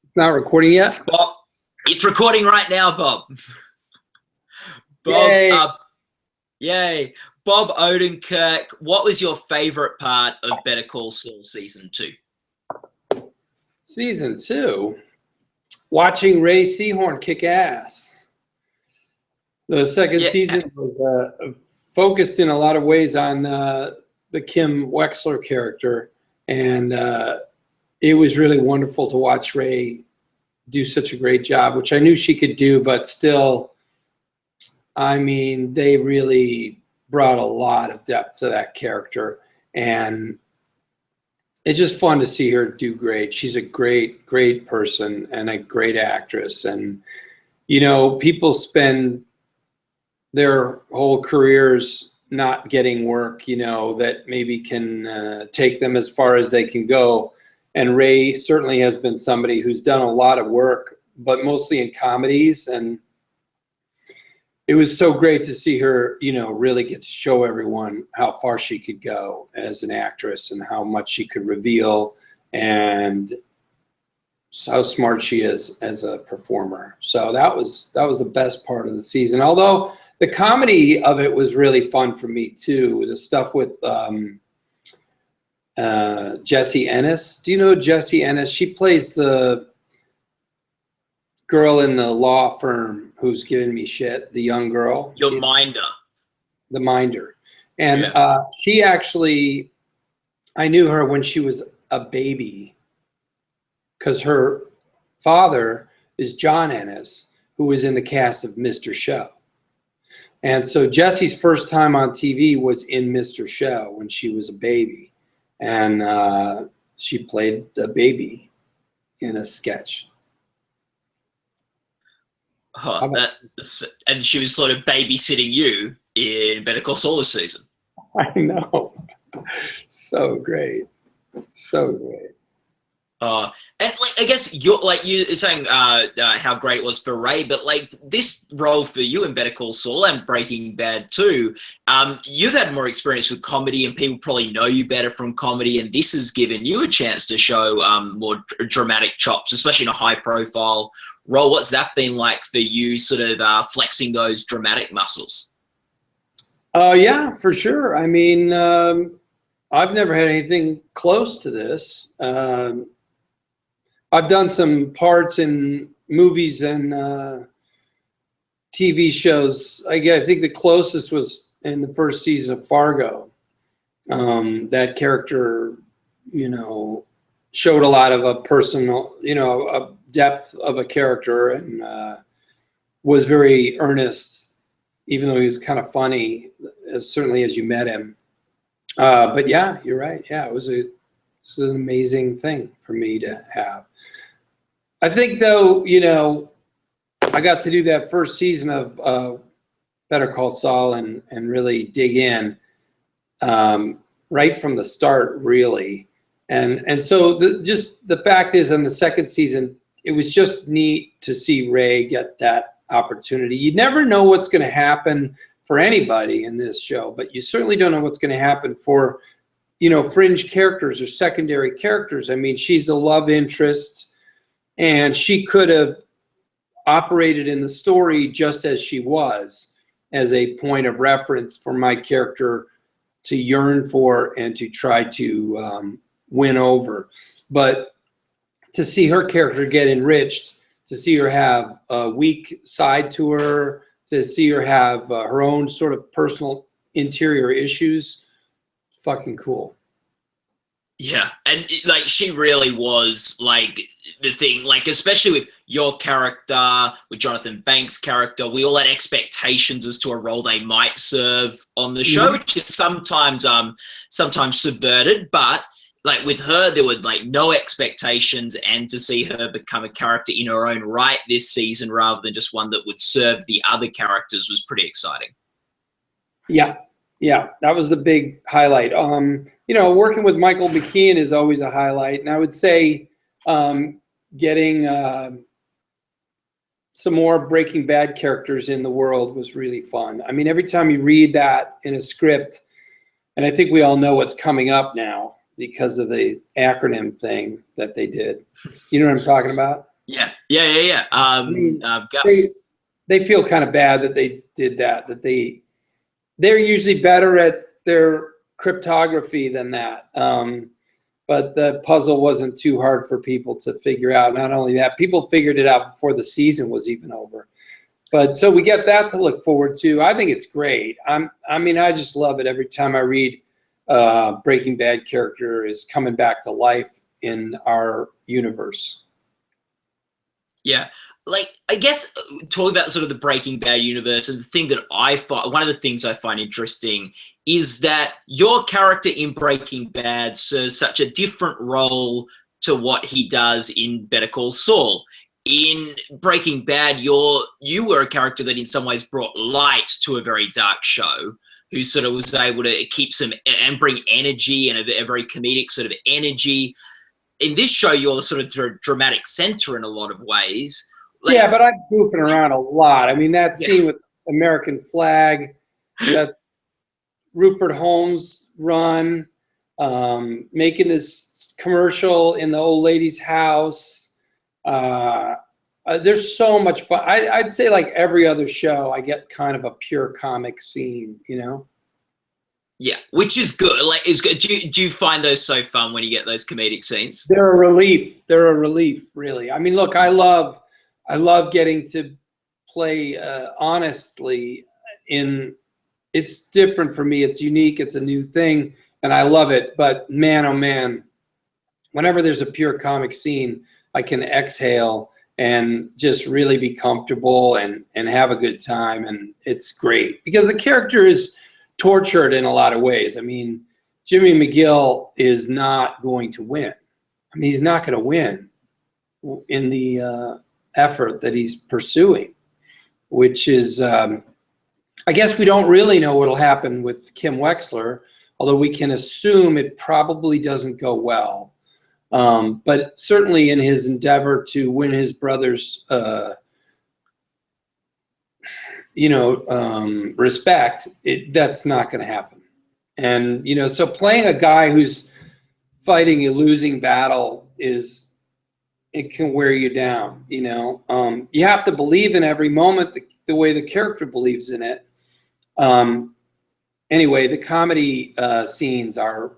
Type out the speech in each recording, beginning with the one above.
It's not recording yet? Bob, it's recording right now, Bob. Bob, Yay. Yay. Bob Odenkirk, what was your favorite part of Better Call Saul Season 2? Season 2? Watching Ray Seahorn kick ass. The second season was focused in a lot of ways on the Kim Wexler character, and it was really wonderful to watch Ray do such a great job, which I knew she could do, but still, I mean, they really brought a lot of depth to that character, and it's just fun to see her do great. She's a great, great person and a great actress. And, you know, people spend their whole careers not getting work, you know, that maybe can take them as far as they can go. And Ray certainly has been somebody who's done a lot of work, but mostly in comedies. And it was so great to see her, you know, really get to show everyone how far she could go as an actress and how much she could reveal and how smart she is as a performer. So that was the best part of the season. Although the comedy of it was really fun for me too. The stuff with Jessie Ennis. Do you know Jessie Ennis? She plays the girl in the law firm who's giving me shit, the young girl. Your minder. The minder. And she actually, I knew her when she was a baby because her father is John Ennis, who was in the cast of Mr. Show. And so Jessie's first time on TV was in Mr. Show when she was a baby. And she played a baby in a sketch. Oh, and she was sort of babysitting you in Better Call Saul this season. I know. So great. So great. And like, I guess you're saying how great it was for Ray, but like this role for you in Better Call Saul and Breaking Bad too, you've had more experience with comedy and people probably know you better from comedy, and this has given you a chance to show more dramatic chops, especially in a high profile role. What's that been like for you, sort of flexing those dramatic muscles? Yeah, for sure. I mean, I've never had anything close to this. I've done some parts in movies and TV shows. I think the closest was in the first season of Fargo. That character, you know, showed a lot of a personal, you know, a depth of a character, and was very earnest, even though he was kind of funny, certainly as you met him. But yeah, you're right. Yeah, it was an amazing thing for me to have. I think, though, you know, I got to do that first season of Better Call Saul and really dig in right from the start, really. And so just the fact is, on the second season, it was just neat to see Ray get that opportunity. You never know what's going to happen for anybody in this show, but you certainly don't know what's going to happen for, you know, fringe characters or secondary characters. I mean, she's a love interest, and she could have operated in the story just as she was, as a point of reference for my character to yearn for and to try to win over. But to see her character get enriched, to see her have a weak side to her, to see her have her own sort of personal interior issues, fucking cool. Yeah, and like she really was like the thing, like especially with your character, with Jonathan Banks' character, we all had expectations as to a role they might serve on the show, which is sometimes subverted, but like with her, there were like no expectations, and to see her become a character in her own right this season rather than just one that would serve the other characters was pretty exciting. Yeah. Yeah, that was the big highlight. You know, working with Michael McKean is always a highlight. And I would say getting some more Breaking Bad characters in the world was really fun. I mean, every time you read that in a script, and I think we all know what's coming up now, because of the acronym thing that they did. You know what I'm talking about? Yeah. I mean, Gus. they feel kind of bad that they did that. They're usually better at their cryptography than that. But the puzzle wasn't too hard for people to figure out. Not only that, people figured it out before the season was even over. But so we get that to look forward to. I think it's great. I just love it every time I read Breaking Bad character is coming back to life in our universe. Yeah. Like, I guess talking about sort of the Breaking Bad universe, and the thing that one of the things I find interesting is that your character in Breaking Bad serves such a different role to what he does in Better Call Saul. In Breaking Bad, you were a character that in some ways brought light to a very dark show, who sort of was able to keep some and bring energy and a very comedic sort of energy. In this show, you're the sort of dramatic center in a lot of ways. Like, yeah, but I'm goofing around a lot. I mean, that scene with American flag, that's Rupert Holmes run, making this commercial in the old lady's house. There's so much fun. I'd say like every other show, I get kind of a pure comic scene, you know? Yeah, which is good. Like, it's good. Do you find those so fun when you get those comedic scenes? They're a relief. They're a relief, really. I mean, look, I love getting to play honestly. It's different for me. It's unique. It's a new thing, and I love it. But man, oh man, whenever there's a pure comic scene, I can exhale and just really be comfortable and have a good time, and it's great because the character is tortured in a lot of ways. I mean, Jimmy McGill is not going to win. I mean, he's not going to win in the effort that he's pursuing, which is, I guess we don't really know what will happen with Kim Wexler, although we can assume it probably doesn't go well. But certainly in his endeavor to win his brother's respect, that's not going to happen. And, so playing a guy who's fighting a losing battle it can wear you down, you have to believe in every moment the way the character believes in it. Anyway, the comedy scenes are,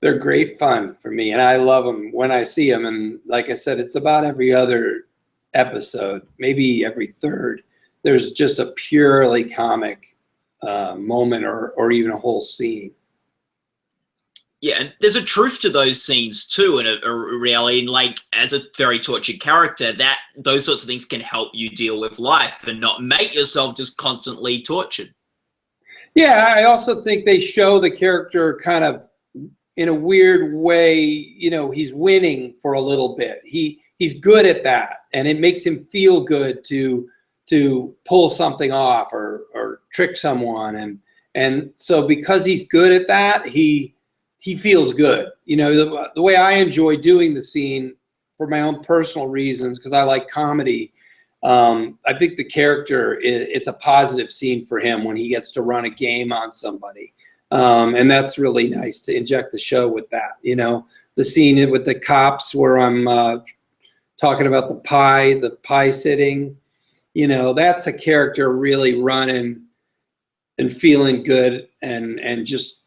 they're great fun for me. And I love them when I see them. And like I said, it's about every other episode, maybe every third. There's just a purely comic moment or even a whole scene. Yeah, and there's a truth to those scenes too, and a reality. And like, as a very tortured character, that those sorts of things can help you deal with life and not make yourself just constantly tortured. Yeah, I also think they show the character kind of in a weird way. He's winning for a little bit. He's good at that, and it makes him feel good to pull something off or trick someone. And so because he's good at that, he feels good. The way I enjoy doing the scene for my own personal reasons, because I like comedy, I think the character, it's a positive scene for him when he gets to run a game on somebody. And that's really nice to inject the show with that. The scene with the cops where I'm talking about the pie sitting, that's a character really running and feeling good and just,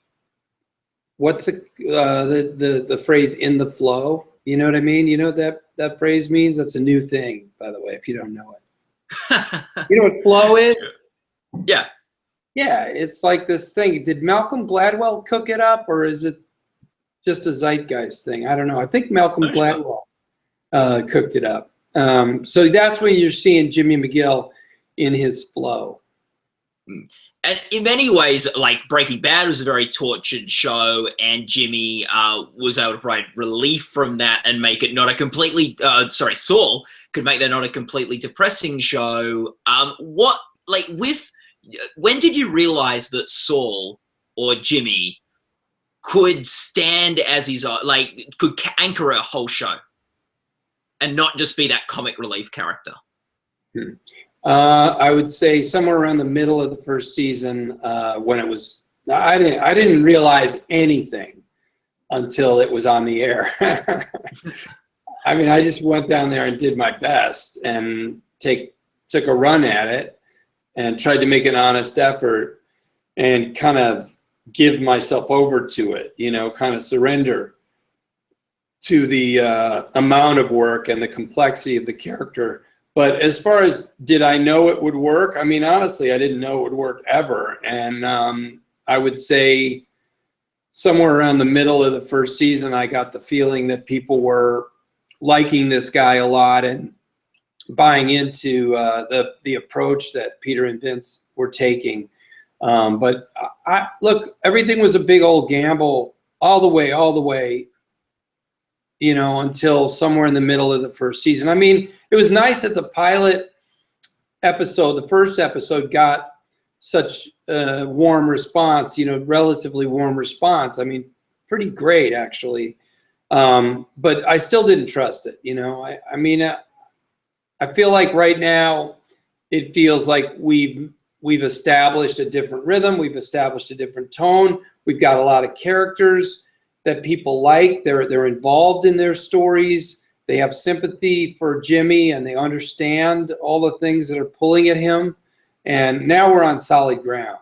what's the phrase, in the flow? You know what I mean? You know what that phrase means? That's a new thing, by the way, if you don't know it. You know what flow is? Yeah. Yeah, it's like this thing. Did Malcolm Gladwell cook it up, or is it just a zeitgeist thing? I don't know. I think Malcolm Gladwell cooked it up. So that's when you're seeing Jimmy McGill in his flow. And in many ways, like, Breaking Bad was a very tortured show, and Jimmy was able to provide relief from that and make it not a completely, Saul could make that not a completely depressing show. When did you realize that Saul or Jimmy could stand as his, could anchor a whole show and not just be that comic relief character? I would say somewhere around the middle of the first season, when it was, I didn't realize anything until it was on the air. I mean, I just went down there and did my best and took a run at it and tried to make an honest effort and kind of give myself over to it, you know, kind of surrender to the amount of work and the complexity of the character. But as far as did I know it would work? I mean, honestly, I didn't know it would work ever. And I would say somewhere around the middle of the first season, I got the feeling that people were liking this guy a lot and buying into the approach that Peter and Vince were taking. But look, everything was a big old gamble all the way, you know, until somewhere in the middle of the first season. I mean, it was nice that the pilot episode, the first episode, got such a warm response, you know, relatively warm response. I mean, pretty great, actually. But I still didn't trust it, you know. I mean, I feel like right now it feels like we've established a different rhythm. We've established a different tone. We've got a lot of characters that people like. They're involved in their stories. They have sympathy for Jimmy, and they understand all the things that are pulling at him. And now we're on solid ground.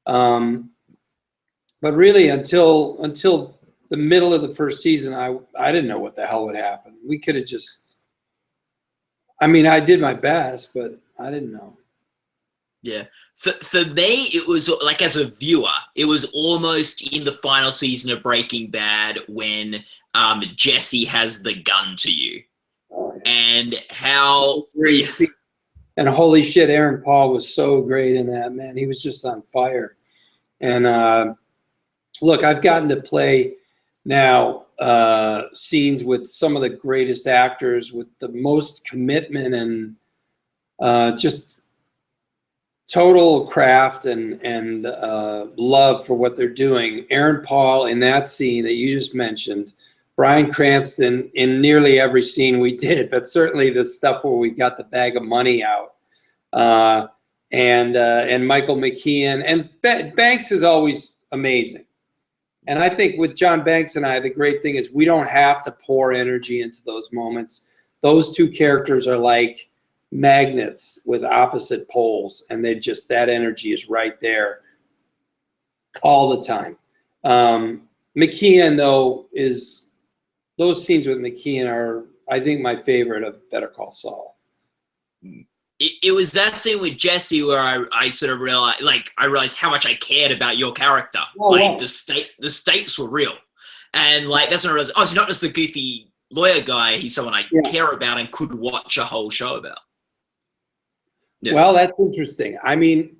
But really, until the middle of the first season, I didn't know what the hell would happen. We could have just, I mean, I did my best, but I didn't know. Yeah. For me, it was like, as a viewer, it was almost in the final season of Breaking Bad when Jesse has the gun to you. Oh, yeah. And how great. Yeah. And holy shit, Aaron Paul was so great in that, man. He was just on fire. And look, I've gotten to play now scenes with some of the greatest actors with the most commitment and just total craft and love for what they're doing. Aaron Paul in that scene that you just mentioned, Bryan Cranston in nearly every scene we did, but certainly the stuff where we got the bag of money out, and Michael McKean, and Banks is always amazing. And I think with John Banks and I, the great thing is we don't have to pour energy into those moments. Those two characters are like magnets with opposite poles, and that energy is right there all the time. McKean, though, those scenes with McKean are, I think, my favorite of Better Call Saul. It was that scene with Jesse where I sort of realized how much I cared about your character. Oh, like, wow. The stakes were real. And like, that's when I realized, oh, he's not just the goofy lawyer guy, he's someone I care about and could watch a whole show about. Yeah. Well, that's interesting. I mean,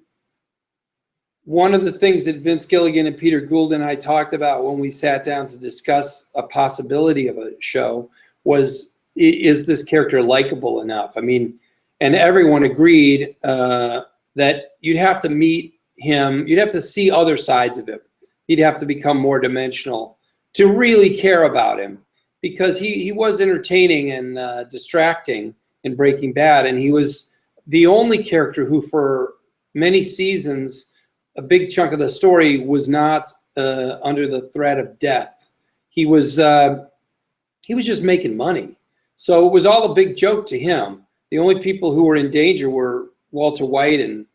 one of the things that Vince Gilligan and Peter Gould and I talked about when we sat down to discuss a possibility of a show was, is this character likable enough? I mean, and everyone agreed that you'd have to meet him, you'd have to see other sides of him. He'd have to become more dimensional to really care about him, because he was entertaining and distracting in Breaking Bad, and he was the only character who for many seasons, a big chunk of the story was not under the threat of death. He was just making money. So it was all a big joke to him. The only people who were in danger were Walter White and,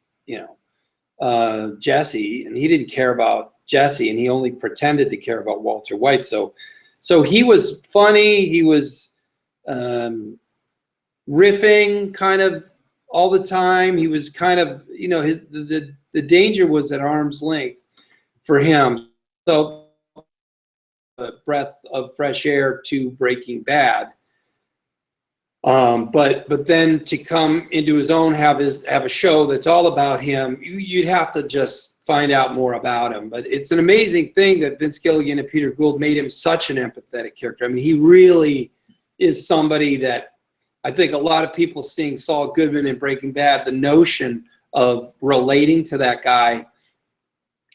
Jesse, and he didn't care about Jesse, and he only pretended to care about Walter White. So he was funny. He was riffing kind of all the time. He was kind of, the danger was at arm's length for him. So a breath of fresh air to Breaking Bad. But then to come into his own, have a show that's all about him, you'd have to just find out more about him. But it's an amazing thing that Vince Gilligan and Peter Gould made him such an empathetic character. I mean, he really is somebody that I think a lot of people seeing Saul Goodman in Breaking Bad, the notion of relating to that guy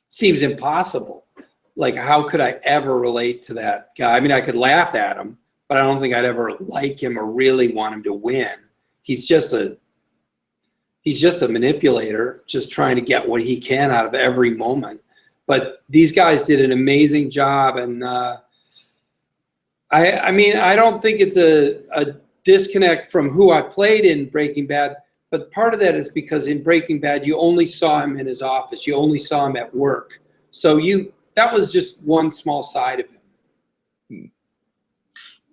seems impossible. Like, how could I ever relate to that guy? I mean, I could laugh at him, but I don't think I'd ever like him or really want him to win. He's just a manipulator, just trying to get what he can out of every moment. But these guys did an amazing job, and I mean, I don't think it's a disconnect from who I played in Breaking Bad, but part of that is because in Breaking Bad, you only saw him in his office. You only saw him at work. So that was just one small side of him.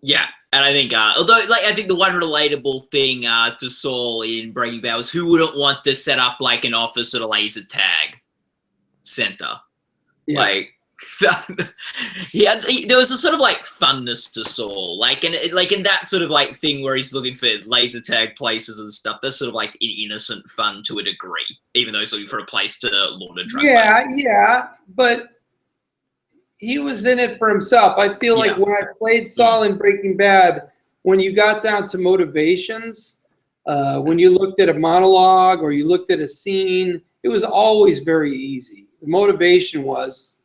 Yeah, and I think, although, like, I think the one relatable thing to Saul in Breaking Bad was who wouldn't want to set up like an office at a laser tag center, Yeah. like. Yeah, there was a sort of like funness to Saul, like, and like in that sort of like thing where he's looking for laser tag places and stuff. That's sort of like innocent fun to a degree, even though he's looking for a place to launder drugs. Yeah, but he was in it for himself. I feel like when I played Saul in Breaking Bad, when you got down to motivations, when you looked at a monologue or you looked at a scene, it was always very easy. The motivation was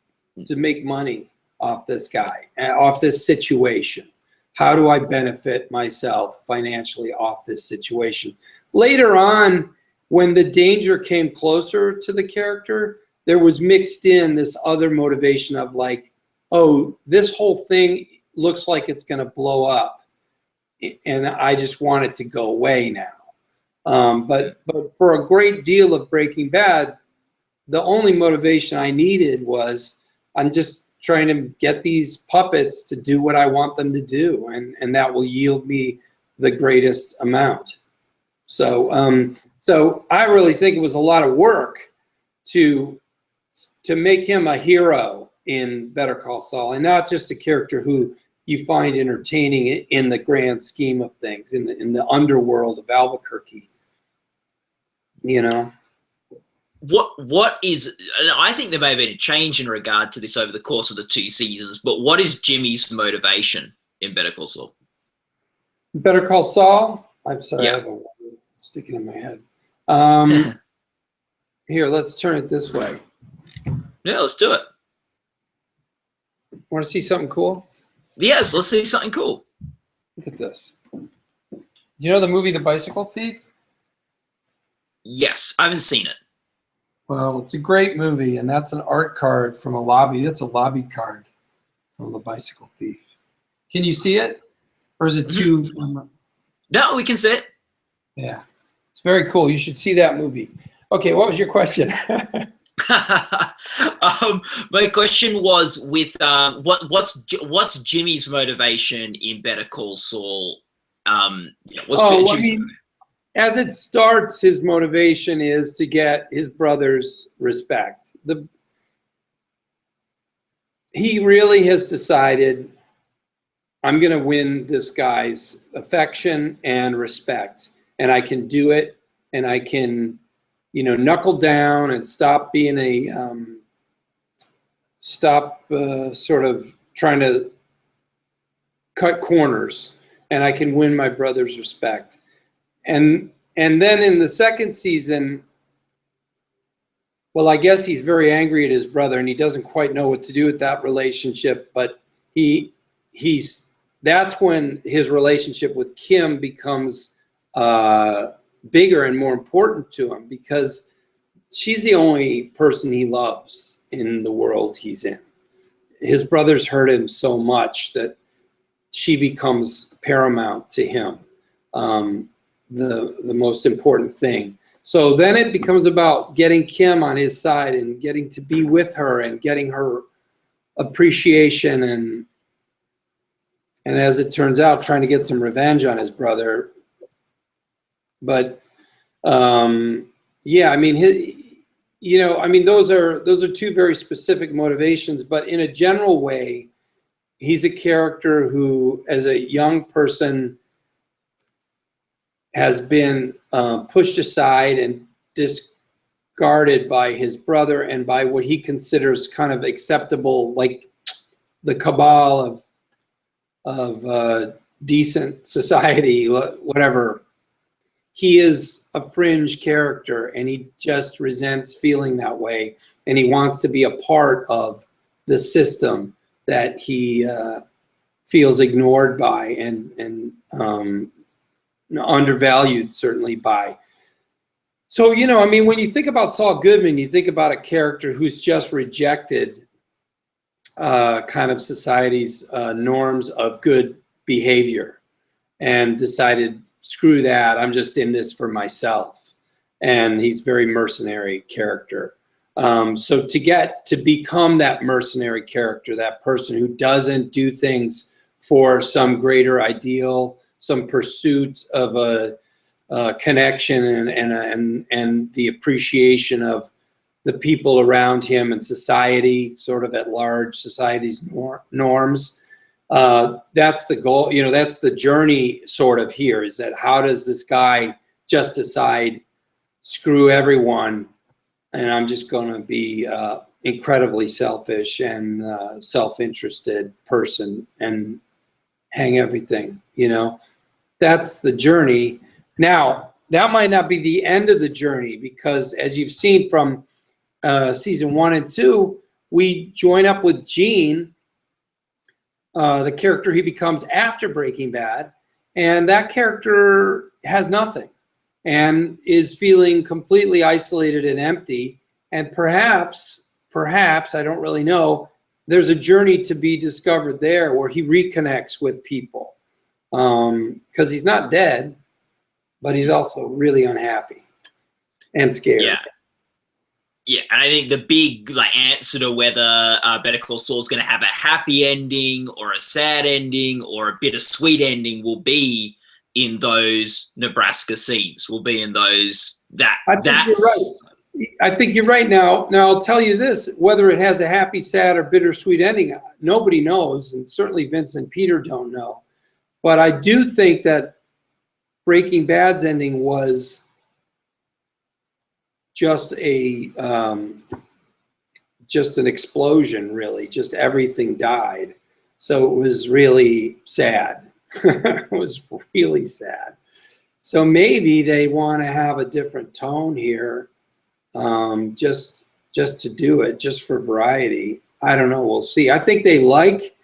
to make money off this guy, off this situation. How do I benefit myself financially off this situation? Later on, when the danger came closer to the character, there was mixed in this other motivation of like, oh, this whole thing looks like it's going to blow up, and I just want it to go away now. But for a great deal of Breaking Bad, the only motivation I needed was I'm just trying to get these puppets to do what I want them to do, and that will yield me the greatest amount. So so I really think it was a lot of work to make him a hero in Better Call Saul, and not just a character who you find entertaining in the grand scheme of things, in the underworld of Albuquerque. You know? What is, I think there may have been a change in regard to this over the course of the 2 seasons, but what is Jimmy's motivation in Better Call Saul? Better Call Saul? I'm sorry, Yeah. I have a word sticking in my head. Here, let's turn it this way. Yeah, let's do it. Want to see something cool? Yes, let's see something cool. Look at this. Do you know the movie The Bicycle Thief? Yes, I haven't seen it. Well, it's a great movie, and that's an art card from a lobby. That's a lobby card from The Bicycle Thief. Can you see it? Or is it too... No, we can see it. Yeah. It's very cool. You should see that movie. Okay, what was your question? My question was with what's Jimmy's motivation in Better Call Saul? What's Jimmy's motivation? As it starts, his motivation is to get his brother's respect. He really has decided, I'm going to win this guy's affection and respect, and I can do it, and I can, knuckle down and stop being sort of trying to cut corners, and I can win my brother's respect. And then in the second season, well, I guess he's very angry at his brother, and he doesn't quite know what to do with that relationship. But that's when his relationship with Kim becomes bigger and more important to him, because she's the only person he loves in the world he's in. His brother's hurt him so much that she becomes paramount to him. The most important thing. So then it becomes about getting Kim on his side and getting to be with her and getting her appreciation, and as it turns out, trying to get some revenge on his brother. But yeah, I mean, those are two very specific motivations, but in a general way, he's a character who, as a young person, has been pushed aside and discarded by his brother and by what he considers kind of acceptable, like the cabal of decent society, whatever. He is a fringe character, and he just resents feeling that way, and he wants to be a part of the system that he feels ignored by and undervalued, certainly, by. So, when you think about Saul Goodman, you think about a character who's just rejected kind of society's norms of good behavior, and decided, screw that, I'm just in this for myself. And he's very mercenary character. So to become that mercenary character, that person who doesn't do things for some greater ideal, some pursuit of a connection and the appreciation of the people around him and society, sort of at large, society's norms. That's the goal, that's the journey sort of here, is that how does this guy just decide, screw everyone, and I'm just going to be incredibly selfish and self-interested person and hang everything, That's the journey. Now, that might not be the end of the journey, because as you've seen from season 1 and 2, we join up with Gene, the character he becomes after Breaking Bad, and that character has nothing and is feeling completely isolated and empty. And perhaps, I don't really know, there's a journey to be discovered there where he reconnects with people, because he's not dead, but he's also really unhappy and scared. Yeah, and I think the big answer to whether Better Call Saul is going to have a happy ending or a sad ending or a bittersweet ending will be in those Nebraska scenes. Will be in those you're right. I think you're right. Now I'll tell you this: whether it has a happy, sad, or bittersweet ending, nobody knows, and certainly Vince and Peter don't know. But I do think that Breaking Bad's ending was just an explosion, really. Just everything died. So it was really sad. It was really sad. So maybe they want to have a different tone here, just to do it, just for variety. I don't know. We'll see. I think they like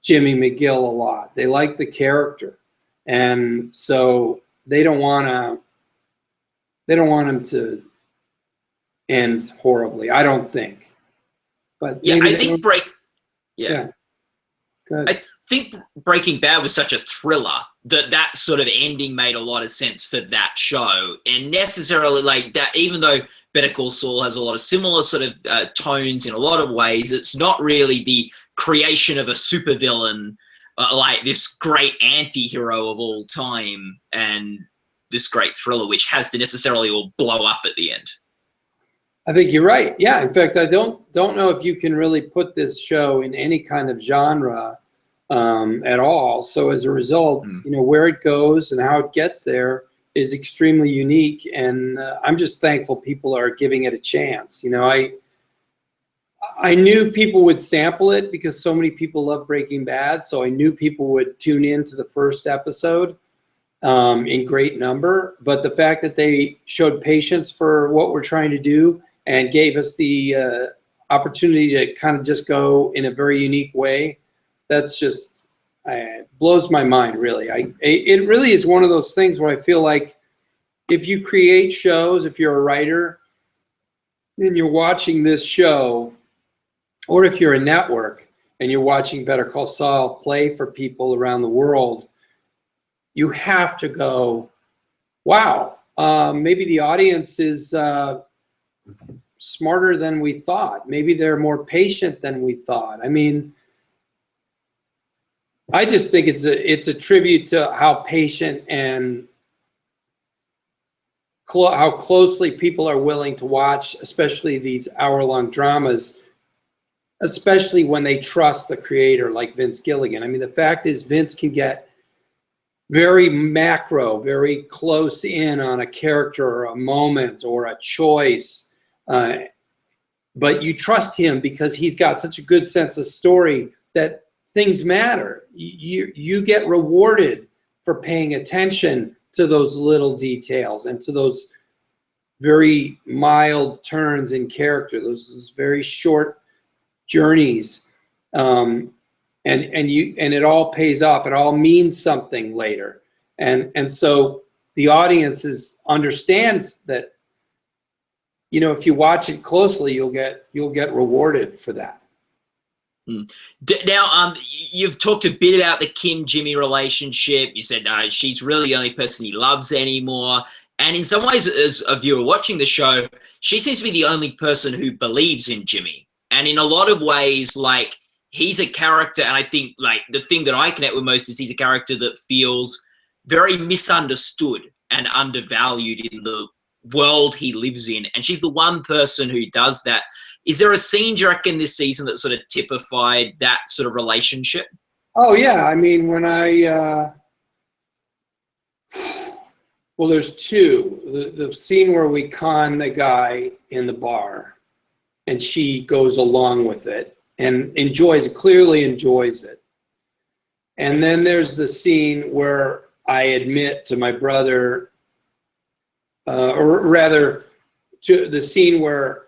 Jimmy McGill a lot. They like the character, and so they don't want him to end horribly, I don't think. But yeah, I think I think Breaking Bad was such a thriller that sort of ending made a lot of sense for that show. And necessarily that, even though Better Call Saul has a lot of similar sort of tones in a lot of ways, it's not really the creation of a supervillain, like this great anti-hero of all time and this great thriller, which has to necessarily all blow up at the end. I think you're right. Yeah. In fact, I don't know if you can really put this show in any kind of genre at all. So as a result, where it goes and how it gets there is extremely unique. And I'm just thankful people are giving it a chance. I knew people would sample it because so many people love Breaking Bad. So I knew people would tune in to the first episode in great number. But the fact that they showed patience for what we're trying to do and gave us the opportunity to kind of just go in a very unique way, that's just blows my mind, really. It really is one of those things where I feel like if you create shows, if you're a writer and you're watching this show, or if you're a network and you're watching Better Call Saul play for people around the world, you have to go, wow, maybe the audience is smarter than we thought. Maybe they're more patient than we thought. I mean, I just think it's a tribute to how patient and how closely people are willing to watch, especially these hour-long dramas, especially when they trust the creator like Vince Gilligan. I mean, the fact is Vince can get very macro, very close in on a character or a moment or a choice, but you trust him because he's got such a good sense of story that things matter. You get rewarded for paying attention to those little details and to those very mild turns in character, those very short journeys, and it all pays off. It all means something later, and so the audience understands that. If you watch it closely, you'll get rewarded for that. Now, you've talked a bit about the Kim-Jimmy relationship. You said she's really the only person he loves anymore. And in some ways, as a viewer watching the show, she seems to be the only person who believes in Jimmy. And in a lot of ways, like, he's a character, and I think, like, the thing that I connect with most is he's a character that feels very misunderstood and undervalued in the world he lives in. And she's the one person who does that. Is there a scene, do you reckon, this season that sort of typified that sort of relationship? Oh, yeah. I mean, when well, there's two. The scene where we con the guy in the bar, and she goes along with it and clearly enjoys it. And then there's the scene where I admit to my brother, or rather, to the scene where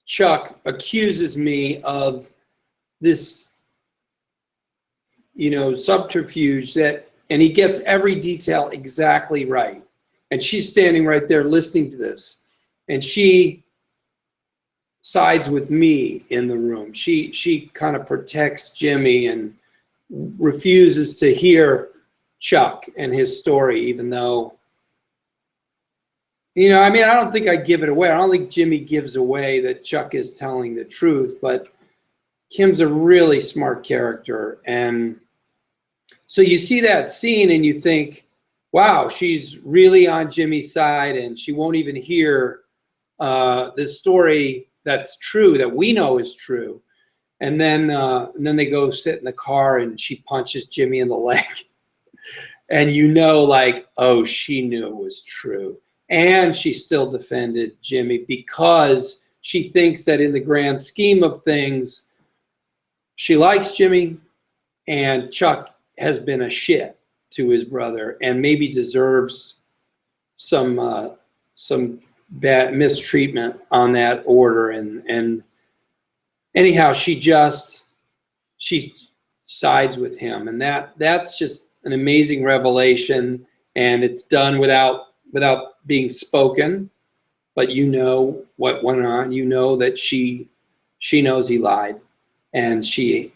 Chuck accuses me of this, subterfuge and he gets every detail exactly right. And she's standing right there listening to this, and she sides with me in the room. She kind of protects Jimmy and refuses to hear Chuck and his story, even though, I don't think I give it away. I don't think Jimmy gives away that Chuck is telling the truth, but Kim's a really smart character. And so you see that scene and you think, wow, she's really on Jimmy's side, and she won't even hear this story that's true, that we know is true. And then they go sit in the car and she punches Jimmy in the leg. And like, oh, she knew it was true. And she still defended Jimmy because she thinks that in the grand scheme of things, she likes Jimmy, and Chuck has been a shit to his brother and maybe deserves some bad mistreatment on that order. And anyhow, she sides with him, and that's just an amazing revelation. And it's done without being spoken, but what went on. That she knows he lied, and she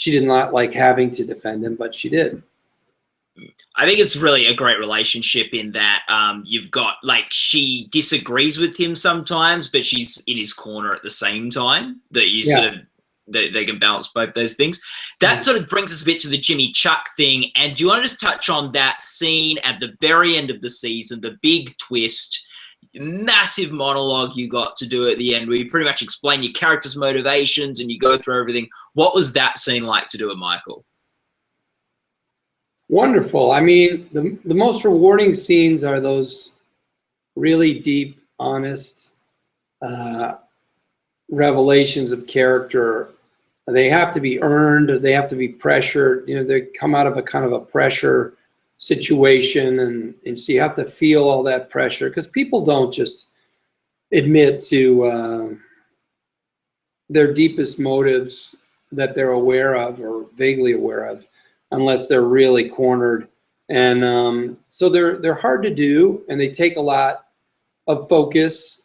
did not like having to defend him, but she did. I think it's really a great relationship in that you've got, like, she disagrees with him sometimes, but she's in his corner at the same time. That you sort of they can balance both those things. That sort of brings us a bit to the Jimmy Chuck thing. And do you want to just touch on that scene at the very end of the season, the big twist, massive monologue you got to do at the end, where you pretty much explain your character's motivations and you go through everything? What was that scene like to do with Michael? Wonderful. I mean, the most rewarding scenes are those really deep, honest revelations of character. They have to be earned, or they have to be pressured. They come out of a kind of a pressure situation, and so you have to feel all that pressure, because people don't just admit to their deepest motives that they're aware of or vaguely aware of, unless they're really cornered. And so they're hard to do, and they take a lot of focus,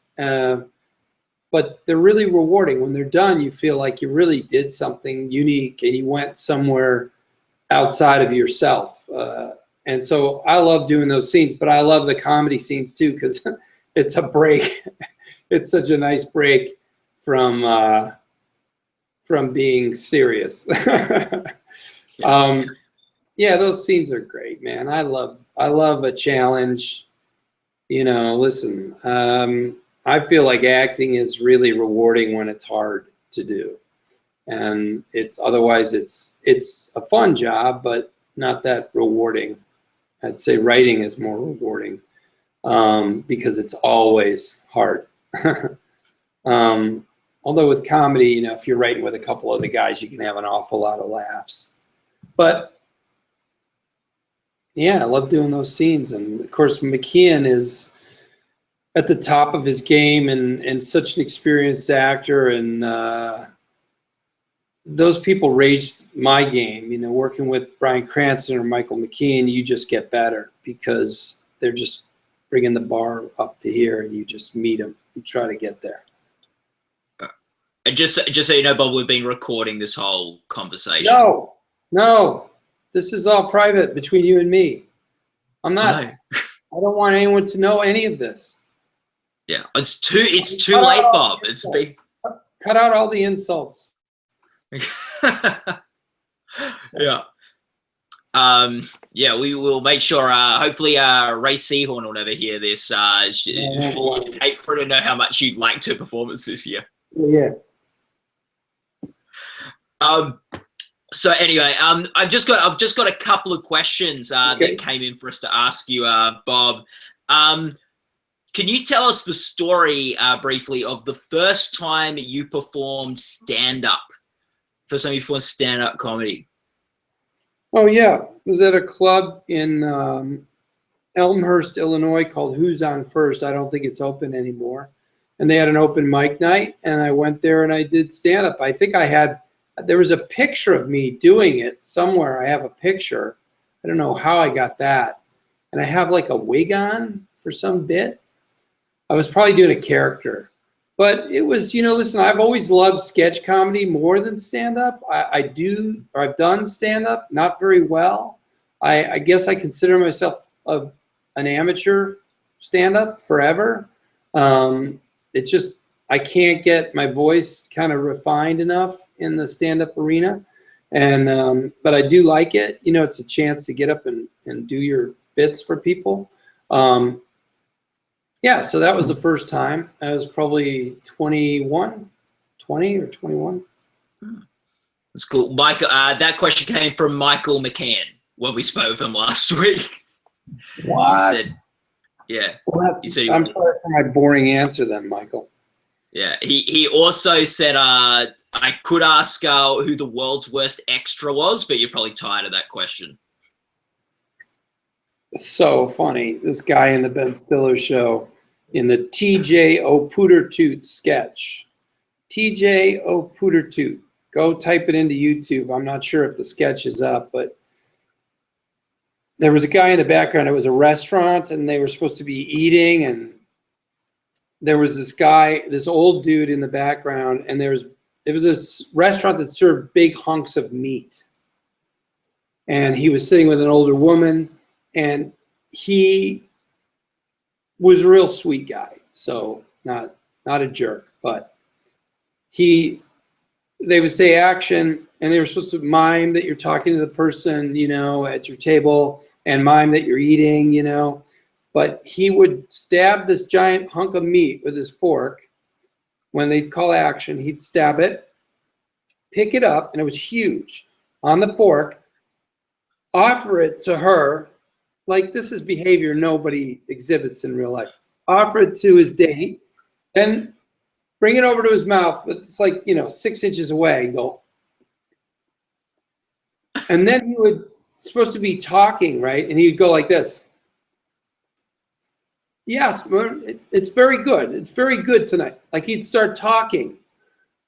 but they're really rewarding. When they're done, you feel like you really did something unique and you went somewhere outside of yourself. And so I love doing those scenes, but I love the comedy scenes too, because it's a break. It's such a nice break from being serious. Yeah, those scenes are great, man. I love a challenge. Listen, I feel like acting is really rewarding when it's hard to do, and otherwise it's a fun job, but not that rewarding. I'd say writing is more rewarding because it's always hard. Although with comedy, if you're writing with a couple other guys, you can have an awful lot of laughs. But yeah, I love doing those scenes. And of course, McKeon is at the top of his game and such an experienced actor. And those people raised my game. Working with Bryan Cranston or Michael McKean, you just get better because they're just bringing the bar up to here, and you just meet them. You try to get there. Just so you know, Bob, we've been recording this whole conversation. No, this is all private between you and me. I'm not. No. I don't want anyone to know any of this. Yeah, it's too late, Bob. It's big. Cut out all the insults. Yeah. Yeah, we will make sure. Hopefully, Ray Seahorn will never hear this. Hate for her to know how much you liked her performance this year. Yeah. So anyway, I've just got a couple of questions that came in for us to ask you, Bob. Can you tell us the story briefly of the first time you performed stand-up? First time you performed stand-up comedy? Oh, yeah. It was at a club in Elmhurst, Illinois called Who's On First. I don't think it's open anymore. And they had an open mic night, and I went there and I did stand-up. I think there was a picture of me doing it somewhere. I have a picture. I don't know how I got that. And I have like a wig on for some bit. I was probably doing a character. But it was, listen, I've always loved sketch comedy more than stand-up. I've done stand-up, not very well. I guess I consider myself an amateur stand-up forever. It's just, I can't get my voice kind of refined enough in the stand-up arena. But I do like it. It's a chance to get up and do your bits for people. Yeah, so that was the first time. I was probably 20 or 21. That's cool. Michael, that question came from Michael McCann when we spoke with him last week. What? He said, yeah. Well, I'm sorry for my boring answer then, Michael. Yeah, he also said, I could ask who the world's worst extra was, but you're probably tired of that question. So funny. This guy in the Ben Stiller show in the TJ O'Pootertoot sketch. TJ O'Pootertoot. Go type it into YouTube. I'm not sure if the sketch is up, but there was a guy in the background. It was a restaurant, and they were supposed to be eating, and there was this guy, this old dude in the background, and it was a restaurant that served big hunks of meat. And he was sitting with an older woman, and he was a real sweet guy. So not a jerk, but they would say action, and they were supposed to mime that you're talking to the person, at your table, and mime that you're eating, But he would stab this giant hunk of meat with his fork. When they'd call action, he'd stab it, pick it up, and it was huge, on the fork, offer it to her, like this is behavior nobody exhibits in real life. Offer it to his date, then bring it over to his mouth, but it's like, 6 inches away, and go. And then he was supposed to be talking, right? And he'd go like this. Yes, it's very good. It's very good tonight. Like he'd start talking,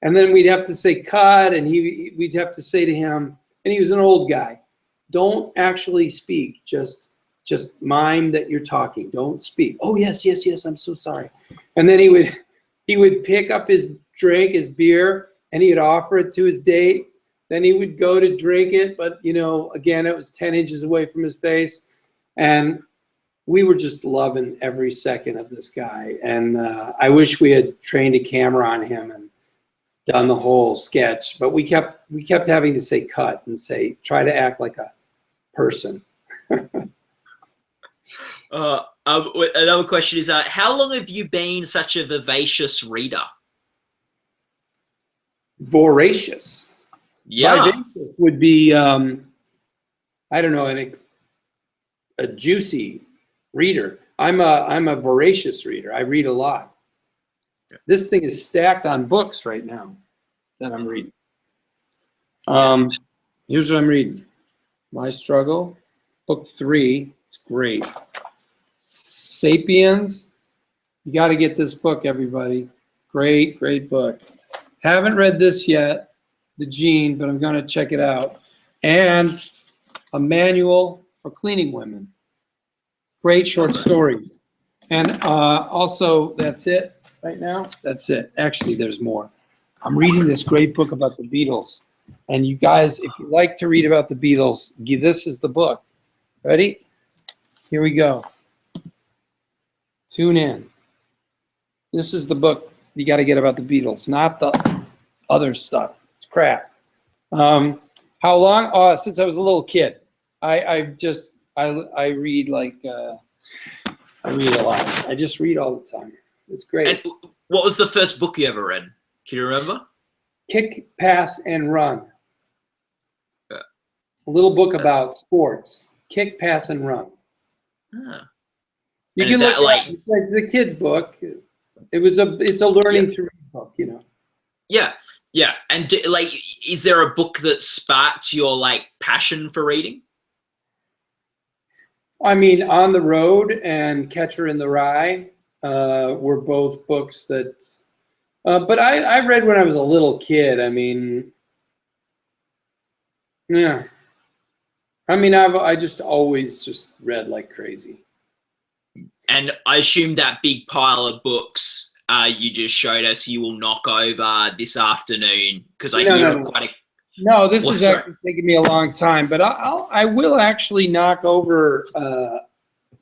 and then we'd have to say cut, and we'd have to say to him, and he was an old guy, don't actually speak, just mime that you're talking. Don't speak. Oh yes, I'm so sorry. And then he would pick up his drink, his beer, and he'd offer it to his date. Then he would go to drink it, but again, it was 10 inches away from his face, and we were just loving every second of this guy. And I wish we had trained a camera on him and done the whole sketch, but we kept having to say cut and try to act like a person. Another question is, how long have you been such a vivacious reader? Voracious. Yeah. Vivacious would be, I don't know, a juicy reader. I'm a voracious reader. I read a lot. This thing is stacked on books right now that I'm reading. Here's what I'm reading. My Struggle, book 3. It's great. Sapiens. You got to get this book, everybody. Great book. Haven't read this yet, The Gene, but I'm going to check it out. And A Manual for Cleaning Women. Great short stories. And also, that's it right now. That's it. Actually, there's more. I'm reading this great book about the Beatles. And you guys, if you like to read about the Beatles, this is the book. Ready? Here we go. Tune in. This is the book you got to get about the Beatles, not the other stuff. It's crap. How long? Oh, since I was a little kid. I read like I read a lot. I just read all the time. It's great. And what was the first book you ever read? Can you remember? Kick, Pass, and Run. Yeah. A little book about sports. Kick, Pass, and Run. Ah. You And can that, look like, it up. It's a kid's book. It's a learning to read book, you know. Yeah, yeah. And like, is there a book that sparked your like passion for reading? I mean, On the Road and Catcher in the Rye were both books that. But I read when I was a little kid. I mean, yeah. I mean, I just always just read like crazy. And I assume that big pile of books you just showed us you will knock over this afternoon, because I hear quite a... No, this Well, is sorry. actually taking me a long time, but I will actually knock over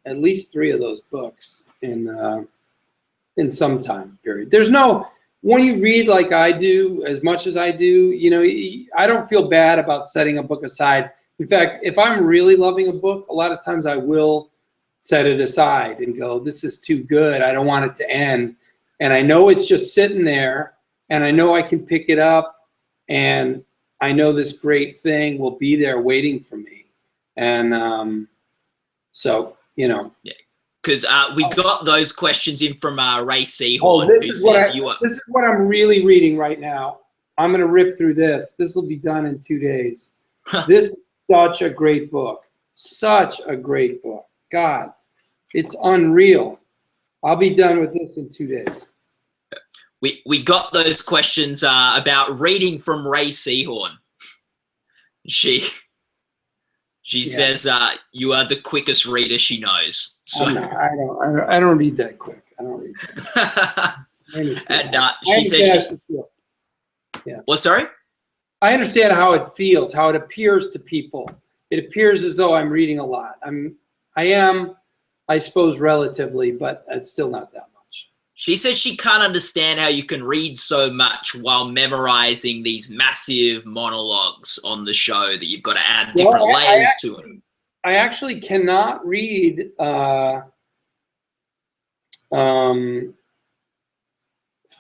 at least 3 of those books in some time period. There's no, when you read like I do, as much as I do, you know, I don't feel bad about setting a book aside. In fact, if I'm really loving a book, a lot of times I will set it aside and go, this is too good. I don't want it to end. And I know it's just sitting there, and I know I can pick it up, and I know this great thing will be there waiting for me. And so, you know. Yeah, because we got those questions in from Ray Seahorn. Oh, this is what I'm really reading right now. I'm going to rip through this. This will be done in 2 days. This is such a great book. Such a great book. God, it's unreal. I'll be done with this in 2 days. We got those questions about reading from Ray Seahorn. She says you are the quickest reader she knows. So. I don't read that quick. I don't read that. And she says yeah. Well, sorry? I understand how it feels, how it appears to people. It appears as though I'm reading a lot. I am, I suppose, relatively, but it's still not that much. She says she can't understand how you can read so much while memorizing these massive monologues on the show that you've got to add different layers to it. I actually cannot read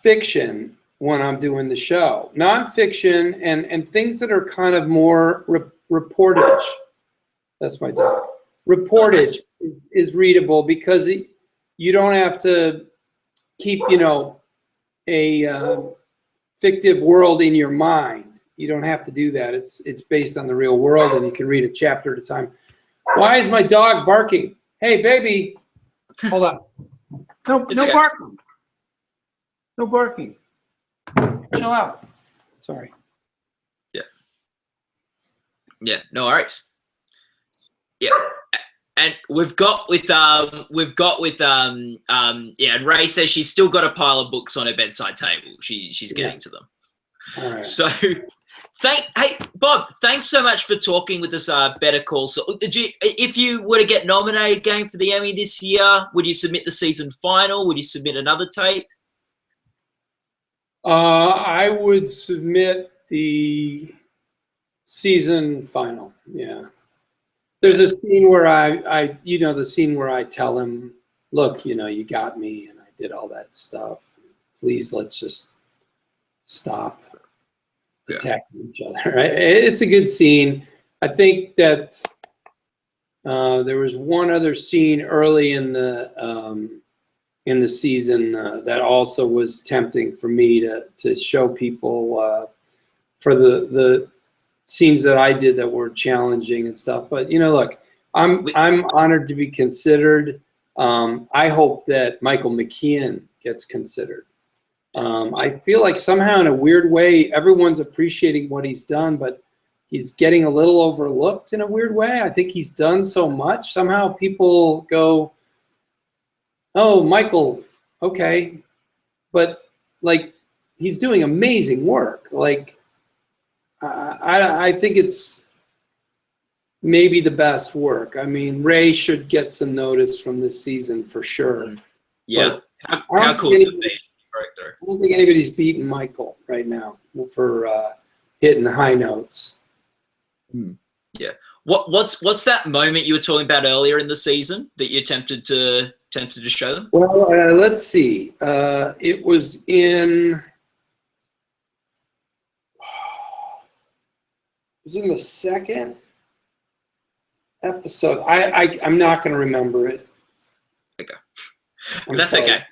fiction when I'm doing the show. Nonfiction and things that are kind of more reportage. That's my dog. Reportage is readable because you don't have to keep, you know, a fictive world in your mind. You don't have to do that. It's based on the real world, and you can read a chapter at a time. Why is my dog barking? Hey, baby. Hold on. No barking. No barking. Chill out. Sorry. Yeah, no worries. Yeah. And we've got with and Ray says she's still got a pile of books on her bedside table. She's getting to them. All right. So hey Bob, thanks so much for talking with us. Better Call Saul. If you were to get nominated again for the Emmy this year, would you submit the season final? Would you submit another tape? I would submit the season final. Yeah. There's a scene where the scene where I tell him, look, you know, you got me and I did all that stuff. Please, let's just stop attacking each other. Right? It's a good scene. I think that there was one other scene early in the season that also was tempting for me to show people for the scenes that I did that were challenging and stuff. But, you know, look, I'm honored to be considered. I hope that Michael McKean gets considered. I feel like somehow in a weird way, everyone's appreciating what he's done, but he's getting a little overlooked in a weird way. I think he's done so much. Somehow people go, oh, Michael, okay. But like, he's doing amazing work. Like, I think it's maybe the best work. I mean, Ray should get some notice from this season for sure. Yeah. How cool would it be? I don't think anybody's beaten Michael right now for hitting high notes. Yeah. What's that moment you were talking about earlier in the season that you tempted to show them? Well, let's see. It was in the second episode. I'm not going to remember it. Okay. That's sorry. Okay.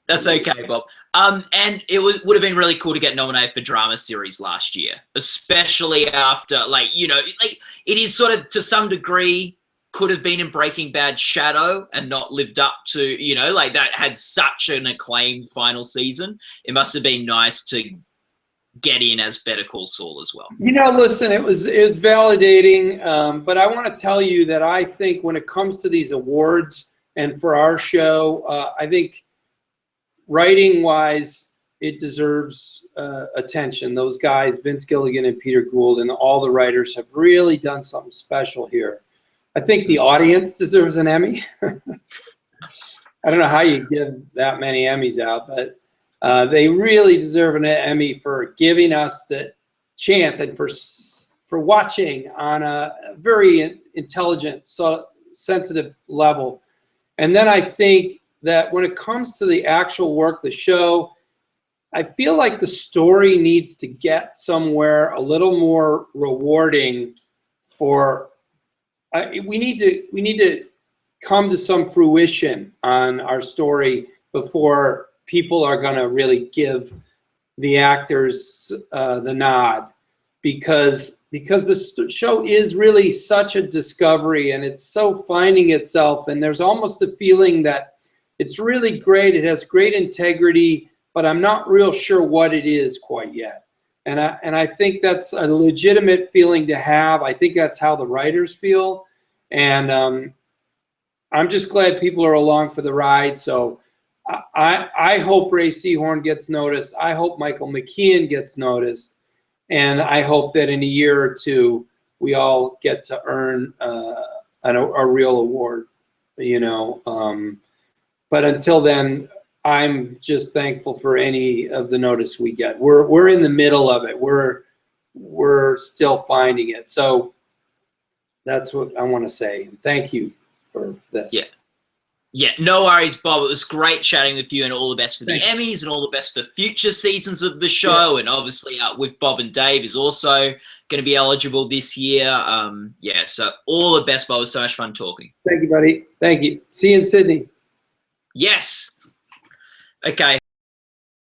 That's okay, Bob. And it would have been really cool to get nominated for drama series last year, especially after, it is sort of, to some degree, could have been in Breaking Bad's shadow and not lived up to, that had such an acclaimed final season. It must have been nice to get in as Better Call Saul as well. Listen, it was validating, but I want to tell you that I think when it comes to these awards and for our show, I think writing-wise, it deserves attention. Those guys, Vince Gilligan and Peter Gould, and all the writers have really done something special here. I think the audience deserves an Emmy. I don't know how you give that many Emmys out, but they really deserve an Emmy for giving us the chance and for watching on a very intelligent, sensitive level. And then I think that when it comes to the actual work, the show, I feel like the story needs to get somewhere a little more rewarding for. We need to come to some fruition on our story before people are going to really give the actors the nod, because the show is really such a discovery and it's so finding itself, and there's almost a feeling that it's really great. It has great integrity, but I'm not real sure what it is quite yet. And I think that's a legitimate feeling to have. I think that's how the writers feel. And I'm just glad people are along for the ride. So I hope Ray Seahorn gets noticed. I hope Michael McKean gets noticed. And I hope that in a year or two, we all get to earn a real award, But until then, I'm just thankful for any of the notice we get. We're in the middle of it. We're still finding it. So that's what I want to say. Thank you for this. Yeah, no worries, Bob. It was great chatting with you, and all the best for the Emmys and all the best for future seasons of the show. And obviously with Bob and Dave is also going to be eligible this year. So all the best, Bob. It was so much fun talking. Thank you, buddy. Thank you. See you in Sydney. Yes. Okay.